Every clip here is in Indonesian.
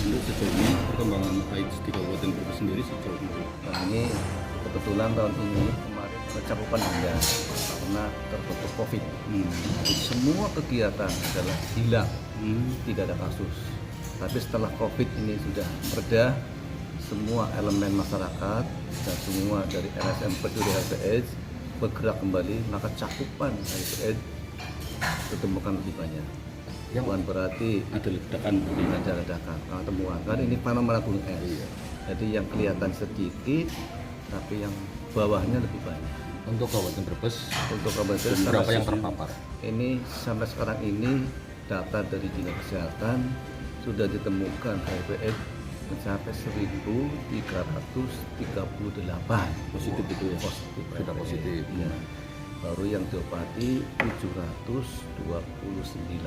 Untuk sejauh ini perkembangan AIDS di Kabupaten Brebes sendiri sejauh ini. Nah, ini kebetulan tahun ini kemarin cakupan rendah karena tertutup COVID. Jadi semua kegiatan adalah hilang, tidak ada kasus. Tapi setelah COVID ini sudah mereda, semua elemen masyarakat dan semua dari LSM peduli HIV/AIDS bergerak kembali, maka cakupan HIV/AIDS ditemukan lebih banyak. Yang bukan berarti Ada ledakan. ada ledakan, karena temuan. Karena ini fenomena gunung es. Jadi yang kelihatan sedikit, tapi yang bawahnya lebih banyak. Untuk Kabupaten Brebes, Untuk kabupaten berapa sampai yang terpapar? ini sampai sekarang ini data dari Dinas Kesehatan sudah ditemukan HIV/AIDS mencapai 1.338 Positif itu ya? positif. Sudah HIV/AIDS. positif. Iya. Baru yang diobati 729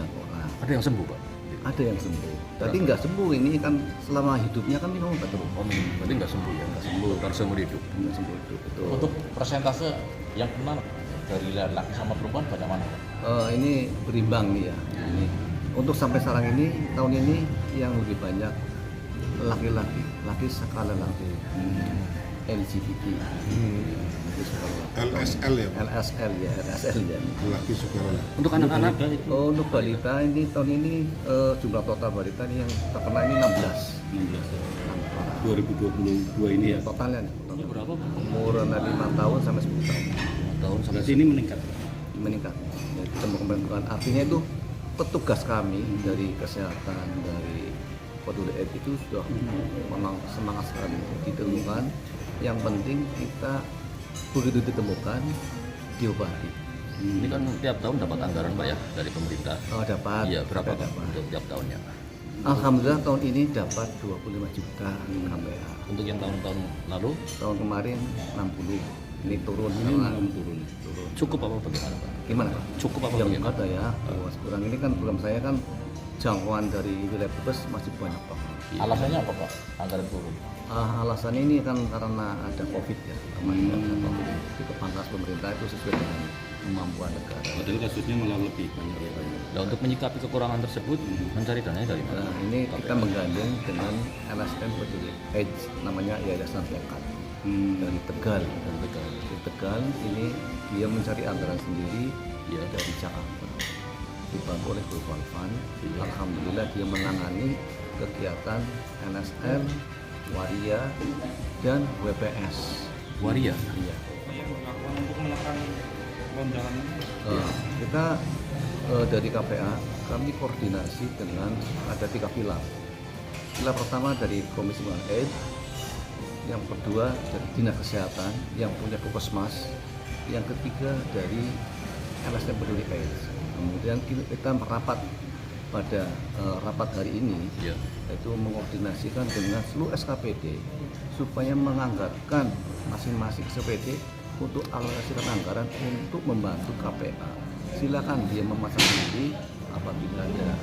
orang. Ada yang sembuh, Pak? Ada yang sembuh. Tadi nggak sembuh, ini kan selama hidupnya kan minum obat terus. Oh, berarti nggak sembuh ya? Nggak sembuh, harus seumur hidup. Nggak sembuh itu. Betul. Untuk persentase yang kena dari laki sama perempuan banyak mana, Pak? Ini berimbang nih ya. Ini untuk sampai sekarang ini tahun ini yang lebih banyak laki-laki, laki skala laki, LGBT, laki skala laki. LSL ya, Pak? LSL ya, LSL ya. Laki sukarela. Untuk anak-anak, Untuk balita ini tahun ini jumlah total balita ini yang terkena ini 16. 16 2022 ini ya. Totalnya nih, ini berapa, Pak? umur dari 5 tahun sampai 10 tahun 5 tahun sampai Berarti ini meningkat. meningkat. Ya, ditemukan. Artinya itu petugas kami dari kesehatan, dari peduli AIDS itu sudah memang semangat sekali ditemukan. Yang penting kita begitu ditemukan diobati. Ini kan tiap tahun dapat anggaran, Pak ya, dari pemerintah. Dapat. Iya, berapa, kita Pak, dapat. untuk tiap tahunnya? Alhamdulillah tahun ini dapat 25 juta KPA. Untuk yang tahun-tahun lalu, Tahun kemarin 60. Ini turun. Ini sekarang. malam turun. cukup apa bagaimana, Pak? Gimana Pak? Cukup apa Yang bagaimana? ada ya. Kurang ini kan program saya kan jangkauan dari wilayah Brebes masih banyak Pak. Alasannya apa, Pak? Anggaran turun. Alasan ini kan karena ada COVID ya, kemarin ada COVID. Di kepangkas pemerintah itu sesuai dengan kemampuan negara. Padahal kasusnya malah lebih banyak ya. Nah, untuk menyikapi kekurangan tersebut, mencari dananya dari mana? Nah, ini kita menggandeng dengan LSM peduli AIDS, namanya Yayasan Lekat dari Tegal. Dari Tegal ini dia mencari anggaran sendiri Ya. dari Jakarta, dibantu oleh Global Fund. Alhamdulillah dia menangani kegiatan LSM, Waria, dan WPS. Waria. Iya. Untuk menekan lonjakan Kita dari KPA kami koordinasi dengan ada 3 pilar. Pilar pertama dari Komisi Pemberantasan AIDS, yang kedua dari Dinas Kesehatan yang punya Puskesmas, yang ketiga dari LSM Peduli AIDS. Kemudian kita merapat pada rapat hari ini, Ya. yaitu mengkoordinasikan dengan seluruh SKPD supaya menganggarkan masing-masing SKPD untuk alokasikan anggaran untuk membantu KPA. Silakan dia memasang diri apabila ada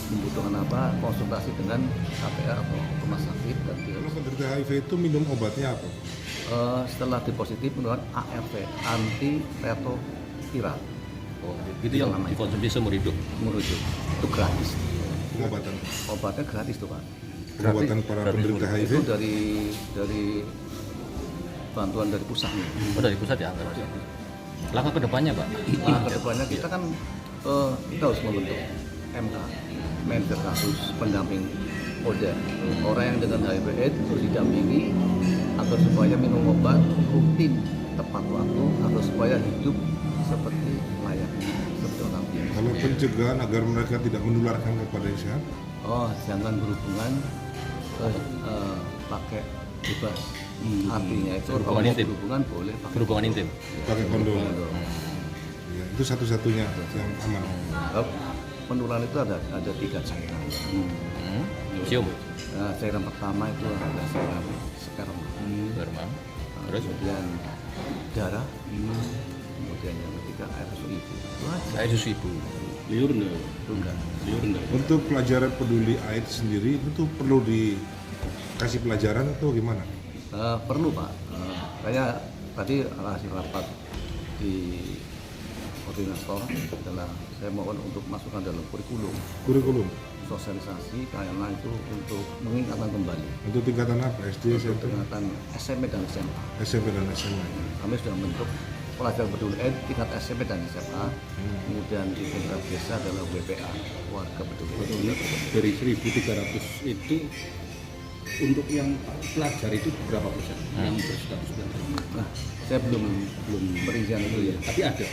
membutuhkan apa, konsultasi dengan KPA atau rumah sakit dan dia Kalau penderita HIV itu minum obatnya apa? setelah dipositif menggunakan ARV, anti retroviral, Oh, itu yang namanya. dikonsumsi seumur hidup. merujuk itu gratis. Pengobatan, Obatnya gratis tuh Pak. pengobatan para Gratis. penderita HIV. Itu dari bantuan dari pusatnya. Oh, dari pusat ya anggarannya. Langkah kedepannya, Pak? Nah, kedepannya kita kan kita harus membentuk MK, manajer kasus pendamping Polda. Orang yang dengan HIV/AIDS harus didampingi agar supaya minum obat rutin tepat waktu, agar supaya hidup seperti layaknya seperti orang biasa. Kalau pencegahan agar mereka tidak menularkan kepada yang sehat, Jangan berhubungan pakai bebas. Artinya itu kalau Berhubungan mau intim. berhubungan boleh pakai Berhubungan intim. pakai kondom. kondom. Ya, itu satu-satunya yang aman. Penularan itu ada 3 cairan. Cium, Nah, cairan pertama itu adalah cairan sperma, sperma. Terus kemudian darah, kemudian yang ketiga air susu ibu. Itu aja. air susu ibu. liur enggak? Itu enggak. Liur enggak? Untuk pelajaran peduli AIDS sendiri itu perlu dikasih pelajaran atau gimana? Perlu Pak. Saya tadi hasil rapat di koordinator adalah saya mohon untuk masukkan dalam kurikulum. Kurikulum. sosialisasi karena itu untuk mengingatkan kembali Untuk tingkatan apa? SD, untuk SMP, tingkatan SMP dan SMA. SMP dan SMA. Kami sudah membentuk pelajar peduli air tingkat SMP dan SMA. Kemudian di tingkat desa adalah WPA, warga peduli air. Dari 1.300 itu untuk yang pelajar itu berapa persen yang berstatus pelajar? Nah, saya belum perincian itu ya. Tapi ada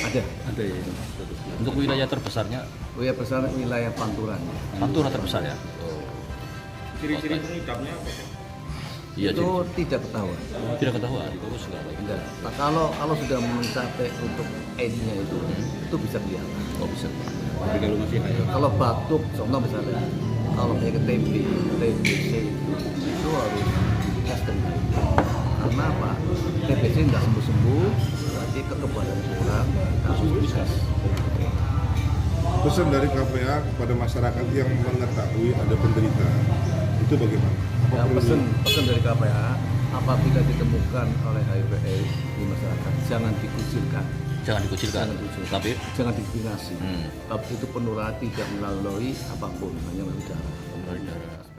Ada ya yang berstatus pelajar. Untuk wilayah terbesarnya, wilayah besar wilayah Panturan. Pantura terbesar ya. Ciri-ciri pengidapnya apa? Iya, Itu jadi tidak ketahuan. tidak ketahuan. Terus nggak baik. Enggak. Nah, kalau sudah mencapai untuk AIDS-nya itu bisa kelihatan. Oh bisa. Tapi kalau masih high, Kalau batuk, contoh misalnya, kalau kayak TB, TBC itu harus tes dengan karena apa? TBC nggak sembuh-sembuh, berarti kekebalan kurang, harus tes. Pesan dari KPA kepada masyarakat yang mengetahui ada penderita itu bagaimana? Apa Ya, perlu pesan dari KPA, apabila ditemukan oleh HIV/AIDS di masyarakat, jangan dikucilkan, Jangan dikucilkan. Jangan dikucilkan. Tapi jangan diskriminasi. Hmm. Sebab itu penularan tidak melalui apapun, hanya melalui darah. pembuluh darah.